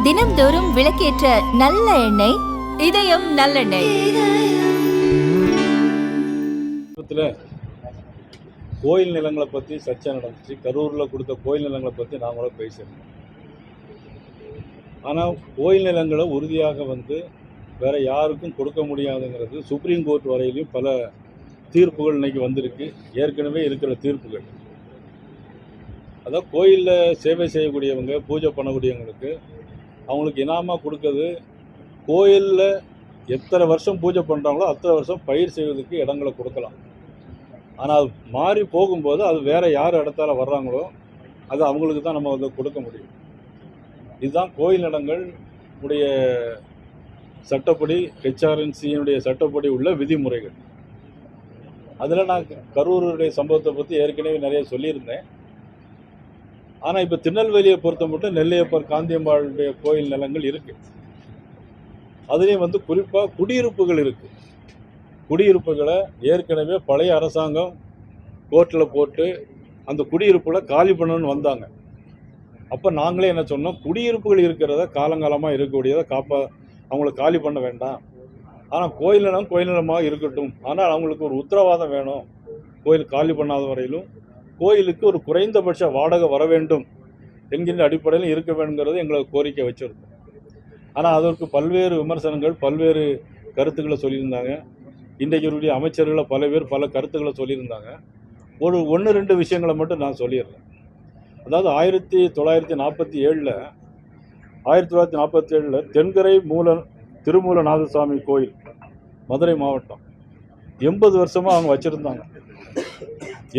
தினம்தோறும் விளக்கேற்ற நல்ல எண்ணெய் இதயம் நல்லெண்ணெய். கோயில் நிலங்களை பற்றி சர்ச்சை நடந்துச்சு. கரூரில் கொடுத்த கோயில் நிலங்களை பற்றி நான் கூட பேசியிருந்தேன். ஆனால் கோயில் நிலங்களை உறுதியாக வேறு யாருக்கும் கொடுக்க முடியாதுங்கிறது சுப்ரீம் கோர்ட் வரையிலையும் பல தீர்ப்புகள் இன்றைக்கி வந்திருக்கு. ஏற்கனவே இருக்கிற தீர்ப்புகள், அதாவது கோயிலில் சேவை செய்யக்கூடியவங்க, பூஜை பண்ணக்கூடியவங்களுக்கு அவங்களுக்கு இனாமாக கொடுக்குறது, கோயிலில் எத்தனை வருஷம் பூஜை பண்ணுறாங்களோ அத்தனை வருஷம் பயிர் செய்வதற்கு இடங்களை கொடுக்கலாம். ஆனால் அது மாறி போகும்போது அது வேறு யார் இடத்தால வர்றாங்களோ அது அவங்களுக்கு தான் நம்ம கொடுக்க முடியும். இதுதான் கோயில் இடங்கள் உடைய சட்டப்படி, ஹெச்ஆர்என்சியினுடைய சட்டப்படி உள்ள விதிமுறைகள். அதில் நான் கரூருடைய சம்பவத்தை பற்றி ஏற்கனவே நிறைய சொல்லியிருந்தேன். ஆனால் இப்போ திருநெல்வேலியை பொறுத்த மட்டும் நெல்லையப்பர் காந்தியம்பாளுடைய கோயில் நிலங்கள் இருக்குது. அதுலேயும் குறிப்பாக குடியிருப்புகள் இருக்குது. குடியிருப்புகளை ஏற்கனவே பழைய அரசாங்கம் கோர்ட்டில் போட்டு அந்த குடியிருப்புகளை காலி பண்ணணும்னு வந்தாங்க. அப்போ நாங்களே என்ன சொன்னோம், குடியிருப்புகள் இருக்கிறத காலங்காலமாக இருக்கக்கூடியதை அவங்கள காலி பண்ண வேண்டாம். ஆனால் கோயில் நிலம் கோயில் நிலமாக இருக்கட்டும். ஆனால் அவங்களுக்கு ஒரு உத்தரவாதம் வேணும். கோயில் காலி பண்ணாத வரையிலும் கோயிலுக்கு ஒரு குறைந்தபட்ச வாடகை வர வேண்டும் என்கின்ற அடிப்படையில் இருக்க வேணுங்கிறது எங்களுக்கு கோரிக்கை வச்சுருக்கோம். ஆனால் அதற்கு பல்வேறு விமர்சனங்கள், பல்வேறு கருத்துக்களை சொல்லியிருந்தாங்க. இன்றைக்கு அமைச்சர்களை பல பேர் பல கருத்துக்களை சொல்லியிருந்தாங்க. ஒரு 1-2 விஷயங்களை மட்டும் நான் சொல்லிடுறேன். அதாவது 1947 தென்கரை திருமூலநாதசுவாமி கோயில், மதுரை மாவட்டம், 80 வருஷமாக அவங்க வச்சுருந்தாங்க.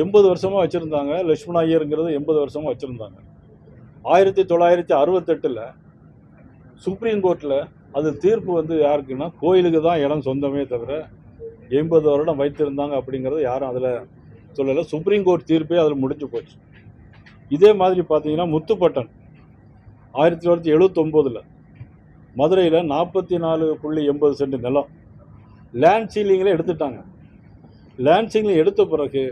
80 வருஷமாக வச்சுருந்தாங்க. லட்சுமண ஐயருங்கிறது 80 வருஷமாக வச்சுருந்தாங்க. 1968 சுப்ரீம் கோர்ட்டில் அது தீர்ப்பு யாருக்குன்னா கோயிலுக்கு தான் இடம் சொந்தமே தவிர 80 வருடம் வைத்திருந்தாங்க அப்படிங்கிறது யாரும் அதில் சொல்லலை. சுப்ரீம் கோர்ட் தீர்ப்பே அதில் முடிஞ்சு போச்சு. இதே மாதிரி பார்த்தீங்கன்னா முத்துப்பட்டன் 1979 மதுரையில் 44.80 சென்ட் நிலம் லேண்ட் சீலிங்கில் எடுத்துட்டாங்க. லேண்ட் சீலிங் எடுத்த பிறகு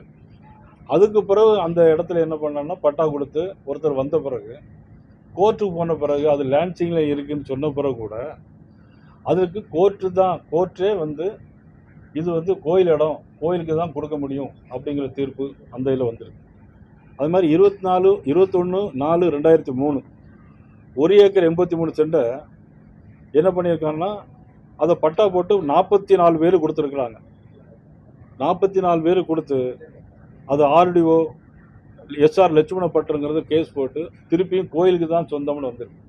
அதுக்கு பிறகு அந்த இடத்துல என்ன பண்ணாங்கன்னா பட்டா கொடுத்து ஒருத்தர் வந்த பிறகு கோர்ட்டுக்கு போன பிறகு அது லேண்ட் சீலிங்கில் இருக்குன்னு சொன்ன பிறகு கூட அதுக்கு கோர்ட்டே இது கோயில் இடம், கோயிலுக்கு தான் கொடுக்க முடியும் அப்படிங்கிற தீர்ப்பு அந்த இதில் வந்திருக்கு. அது மாதிரி 21/4/2003 1 ஏக்கர் 83 சென்ட்டை என்ன பண்ணியிருக்காங்கன்னா அதை பட்டா போட்டு 44 பேர் கொடுத்துருக்குறாங்க. 44 பேர் கொடுத்து அது ஆர்டிஓ எஸ்ஆர் லட்சுமணப்பட்டுங்கிறது கேஸ் போட்டு திருப்பியும் கோயிலுக்கு தான் சொந்தம்னு வந்திருக்கு.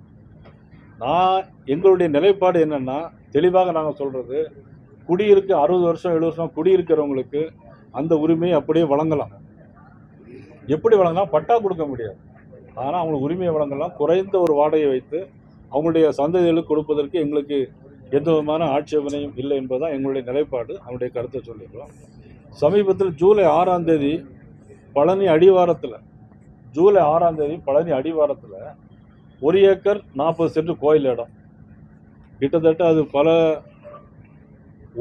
எங்களுடைய நிலைப்பாடு என்னென்னா, தெளிவாக நாங்கள் சொல்கிறது, குடியிருக்க 60 வருஷம் 70 வருஷம் குடியிருக்கிறவங்களுக்கு அந்த உரிமையை அப்படியே வழங்கலாம். எப்படி வழங்கலாம்? பட்டா கொடுக்க முடியாது, ஆனால் அவங்களுக்கு உரிமையை வழங்கலாம். குறைந்த ஒரு வாடகை வைத்து அவங்களுடைய சந்ததிகளுக்கு கொடுப்பதற்கு எங்களுக்கு எந்த விதமான ஆட்சேபனையும் இல்லை என்பதுதான் எங்களுடைய நிலைப்பாடு. அவங்களுடைய கருத்தை சொல்லிடுறோம். சமீபத்தில் ஜூலை 6ஆம் தேதி பழனி அடிவாரத்தில் 1 ஏக்கர் 40 சென்ட் கோயில் இடம், கிட்டத்தட்ட அது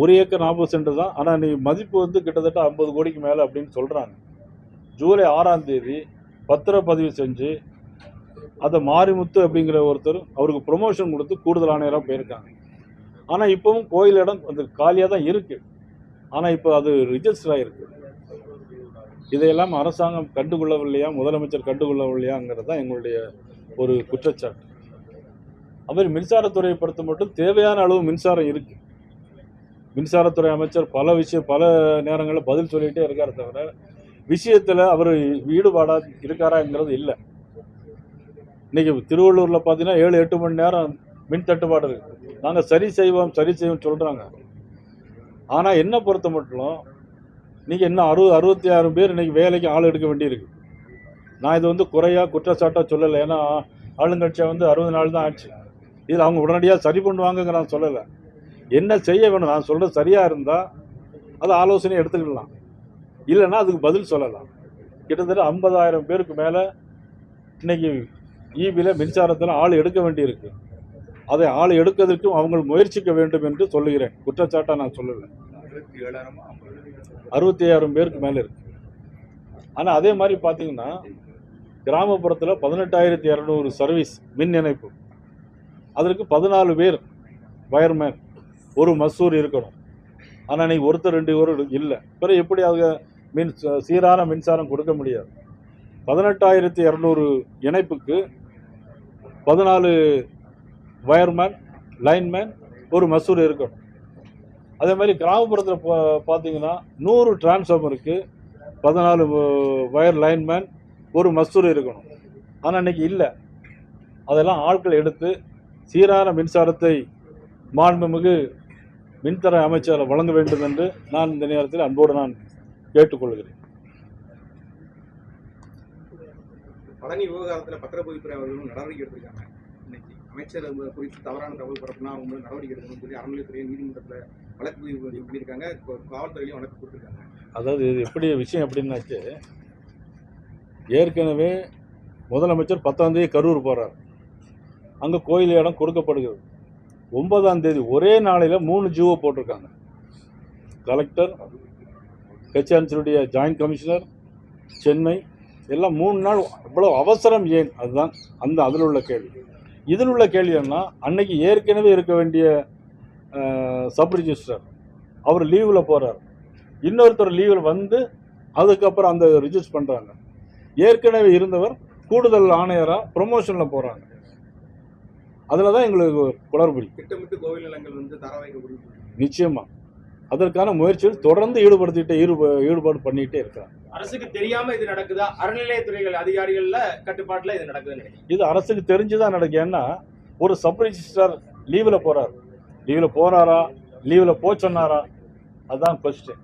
1 ஏக்கர் 40 சென்ட் தான். ஆனால் நீ மதிப்பு கிட்டத்தட்ட 50 கோடிக்கு மேலே அப்படின்னு சொல்கிறாங்க. ஜூலை 6ஆம் தேதி பத்திரப்பதிவு செஞ்சு அதை மாரிமுத்து அப்படிங்கிற ஒருத்தர் அவருக்கு ப்ரொமோஷன் கொடுத்து கூடுதல் ஆணையராக போயிருக்காங்க. ஆனால் இப்போவும் கோயில் இடம் காலியாக தான் இருக்குது. ஆனால் இப்போ அது ரிஜிஸ்டர் ஆகிருக்கு. இதையெல்லாம் அரசாங்கம் கண்டுகொள்ளவில்லையா, முதலமைச்சர் கண்டுகொள்ளவில்லையாங்கிறது தான் எங்களுடைய ஒரு குற்றச்சாட்டு. அதுமாதிரி மின்சாரத்துறையை பொறுத்த மட்டும் தேவையான அளவு மின்சாரம் இருக்குது. மின்சாரத்துறை அமைச்சர் பல நேரங்களில் பதில் சொல்லிகிட்டே இருக்காரு தவிர விஷயத்தில் அவர் ஈடுபாடாக இருக்காராங்கிறது இல்லை. இன்றைக்கி திருவள்ளூரில் பார்த்தீங்கன்னா 7-8 மணி நேரம் மின் தட்டுப்பாடு இருக்குது. நாங்கள் சரி செய்வோம் சொல்கிறாங்க. ஆனால் என்ன பொறுத்த மட்டும் நீங்கள் இன்னும் 66 பேர் இன்றைக்கி வேலைக்கு ஆள் எடுக்க வேண்டியிருக்கு. நான் இது குறையாக குற்றச்சாட்டாக சொல்லலை. ஏன்னா ஆளுங்கட்சியாக 60 நாள் தான் ஆச்சு. இதில் அவங்க உடனடியாக சரி பண்ணுவாங்கங்க நான் சொல்லலை. என்ன செய்ய வேணும், நான் சொல்கிறது சரியாக இருந்தால் அது ஆலோசனை எடுத்துக்கலாம், இல்லைன்னா அதுக்கு பதில் சொல்லலாம். கிட்டத்தட்ட 50,000 பேருக்கு மேலே இன்றைக்கி ஈபியில் மின்சாரத்தில் ஆள் எடுக்க வேண்டியிருக்கு. அதை ஆள் எடுக்கிறதுக்கும் அவங்க முயற்சிக்க வேண்டும் என்று சொல்லுகிறேன். குற்றச்சாட்டாக நான் சொல்லலை. 67,000 பேருக்கு மேலே இருக்கு. ஆனால் அதே மாதிரி பார்த்தீங்கன்னா கிராமப்புறத்தில் 18,200 சர்வீஸ் மின் இணைப்பு, அதற்கு 14 பேர் வயர்மேன், ஒரு மசூர் இருக்கணும். ஆனால் இன்னைக்கு ஒருத்தர் 2 பேர் இல்லை. பிறகு எப்படி அவங்க சீரான மின்சாரம் கொடுக்க முடியாது? 18,200 இணைப்புக்கு 14 வயர்மேன், லைன்மேன், ஒரு மசூர் இருக்கணும். அதே மாதிரி கிராமப்புறத்தில் பார்த்தீங்கன்னா 100 டிரான்ஸ்ஃபார்மருக்கு 14 வயர் லைன்மேன், ஒரு மசூர் இருக்கணும். ஆனால் இன்னைக்கு இல்லை. அதெல்லாம் ஆட்கள் எடுத்து சீரான மின்சாரத்தை மாண்புமிகு மின்துறை அமைச்சர் வழங்க வேண்டும் என்று நான் இந்த நேரத்தில் அன்போடு நான் கேட்டுக்கொள்கிறேன். பழனி விவகாரத்தில் பத்திரப்பதிவுத்துறை அவர்களும் நடவடிக்கை எடுத்திருக்காங்க. இன்னைக்கு அமைச்சர் குறித்து தவறான தகவல் பரப்புனா அவங்க நடவடிக்கை எடுக்கணும்னு சொல்லி அறநிலையத்துறை நீதிமன்றத்தில் வழக்கு பதிவு பண்ணியிருக்காங்க. காவல்துறையிலையும் வழக்கு கொடுத்துருக்காங்க. அதாவது இது எப்படி விஷயம் எப்படின்னாச்சு, ஏற்கனவே முதலமைச்சர் 10ஆம் தேதி கரூர் போகிறார். அங்கே கோயில் இடம் கொடுக்கப்படுகிறது. 9ஆம் தேதி ஒரே நாளையில் 3 ஜிஓ போட்டிருக்காங்க. கலெக்டர், ஹெச்ஆர்சியுடைய ஜாயின்ட் கமிஷனர், சென்னை, எல்லாம் 3 நாள். இவ்வளோ அவசரம் ஏன்? அதுதான் அதில் உள்ள கேள்வி. இதில் உள்ள கேள்வி என்ன, அன்னைக்கு ஏற்கனவே இருக்க வேண்டிய சப் ரிஜிஸ்டர் அவர் லீவில் போகிறார். இன்னொருத்தர் லீவில் வந்து அதுக்கப்புறம் அந்த ரிஜிஸ்டர் பண்ணுறாங்க. ஏற்கனவே இருந்தவர் கூடுதல் ஆணையராக ப்ரொமோஷனில் போகிறாங்க. அதில் தான் எங்களுக்கு குளறுபடி. திட்டமிட்டு கோவில் நிலங்கள் வந்து தர வைக்கப்படுது. நிச்சயமாக அதற்கான முயற்சிகள் தொடர்ந்து ஈடுபாடு பண்ணிகிட்டே இருக்கிறாங்க. அரசுக்கு தெரியாம இது நடக்குதா? அறநிலையத்துறைகள் அதிகாரிகள்ல கட்டுப்பாட்டுல இது நடக்குதுன்னு இது அரசுக்கு தெரிஞ்சுதான் நடக்கு. ஏன்னா ஒரு சப் ரிஜிஸ்டர் லீவில் போறாரு. லீவில் போறாரா, லீவில் போக சொன்னாரா? அதுதான் கொஸ்டின்.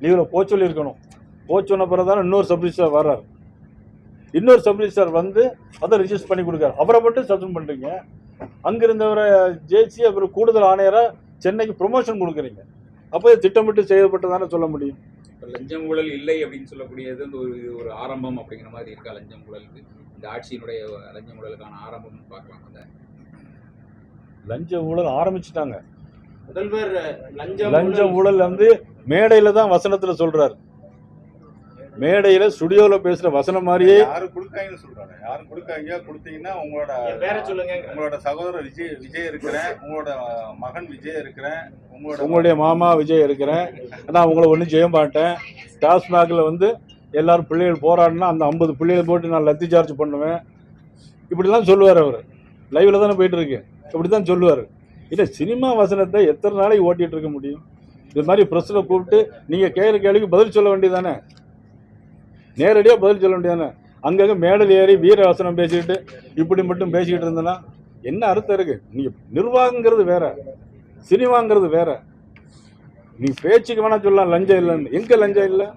லீவில் போக சொல்லி இருக்கணும். போக சொன்ன பிறகுதானே இன்னொரு சப் ரிஜிஸ்டர் வர்றாரு. இன்னொரு சப் ரிஜிஸ்டர் வந்து அதை ரிஜிஸ்டர் பண்ணி கொடுக்காரு. அவரை மட்டும் சஸ்பெண்ட் பண்றீங்க. அங்கிருந்தவரை ஜெயிச்சு அப்புறம் கூடுதல் ஆணையரா சென்னைக்கு ப்ரொமோஷன் கொடுக்குறீங்க. அப்போ திட்டமிட்டு செய்யப்பட்டதானே சொல்ல முடியும். லஞ்சம் ஊழல் இல்லை அப்படின்னு சொல்லக்கூடியது ஒரு ஆரம்பம் அப்படிங்கிற மாதிரி இருக்கா? லஞ்சம் ஊழலுக்கு இந்த ஆட்சியினுடைய லஞ்சம் ஊழலுக்கான ஆரம்பம் பார்க்கலாம். அந்த லஞ்ச ஊழல் ஆரம்பிச்சுட்டாங்க. முதல்வர் லஞ்ச ஊழல் வந்து மேடையில தான் வசனத்துல சொல்றாரு. மேடையில ஸ்டுடியோல பேசுற வசனம் மாதிரியே யாரு கொடுக்காங்கன்னு சொல்றாங்க. யாரும் கொடுக்காங்க. கொடுத்தீங்கன்னா உங்களோட பேர சொல்லுங்க. உங்களோட சகோதரர் விஜய் இருக்கிறேன், உங்களோட மகன் விஜய் இருக்கிறேன், உங்களுடைய மாமா விஜய் இருக்கிறேன். நான் உங்களை ஒன்றும் செய்ய மாட்டேன். டாஸ்மாகில் வந்து எல்லாரும் பிள்ளைகள் போராடினா அந்த 50 பிள்ளைகள் போட்டு நான் லத்தி சார்ஜ் பண்ணுவேன். இப்படிலாம் சொல்லுவார். அவர் லைவில் தானே போயிட்டு இருக்கு. இப்படி தான் சொல்லுவார். இல்லை, சினிமா வசனத்தை எத்தனை நாளைக்கு ஓட்டிகிட்டு இருக்க முடியும்? இது மாதிரி ப்ரெஸ்ஸில் கூப்பிட்டு நீங்கள் கேட்குற கேள்விக்கு பதில் சொல்ல வேண்டியதானே? நேரடியாக பதில் சொல்ல வேண்டியதானே? அங்கங்கே மேடல் ஏறி வீர வசனம் பேசிக்கிட்டு இப்படி மட்டும் பேசிக்கிட்டு இருந்தேன்னா என்ன அர்த்தம் இருக்கு? நீங்கள் நிர்வாகங்கிறது வேற, சினிமாங்கிறது வேற. நீ பேச்சுக்கு வேணா சொல்லலாம் லஞ்சம் இல்லைன்னு. எங்க லஞ்சம் இல்லை?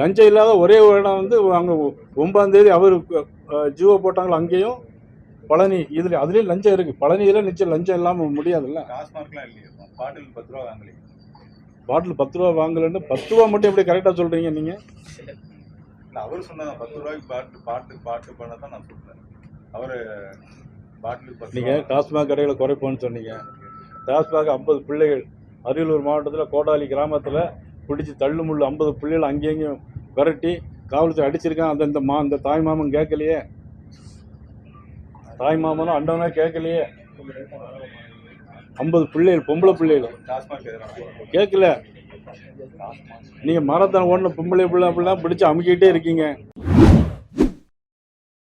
லஞ்சம் இல்லாத ஒரே ஒரு இடம் வந்து அங்கே 9ஆம் தேதி அவர் ஜிஓ போட்டாங்களோ அங்கேயும் பழனி. அதுலேயும் லஞ்சம் இருக்கு. பழனியில் நிச்சயம் லஞ்சம் இல்லாமல் முடியாதுல்ல. டாஸ்மார்க்லாம் இல்லையா? பாட்டில் 10 ரூபா வாங்கலையே. பாட்டில் 10 ரூபா வாங்கலன்னு 10 ரூபா மட்டும் எப்படி கரெக்டாக சொல்றீங்க நீங்க? இல்லை, அவர் சொன்னதான் 10 ரூபாய்க்கு பாட்டு பண்ண தான் நான் சொல்றேன். அவரு பாட்டில் நீங்க டாஸ்மாக் கடைகளை குறைப்போன்னு சொன்னீங்க. டாஸ்மாக் 50 பிள்ளைகள் அரியலூர் மாவட்டத்தில் கோடாலி கிராமத்தில் பிடிச்சி தள்ளுமுள்ள 50 பிள்ளைகள் அங்கேயும் விரட்டி காவல்துறை அடிச்சிருக்கான். அந்த தாய் மாமன் கேட்கலையே. தாய் மாமனும் அண்டவனா கேட்கலையே. 50 பிள்ளைகள், பொம்பளை பிள்ளைகள் கேட்கல. நீங்க மரத்தனை ஓடின பொம்பளை பிள்ளை அப்படிலாம் பிடிச்சி அமுக்கிட்டே இருக்கீங்க.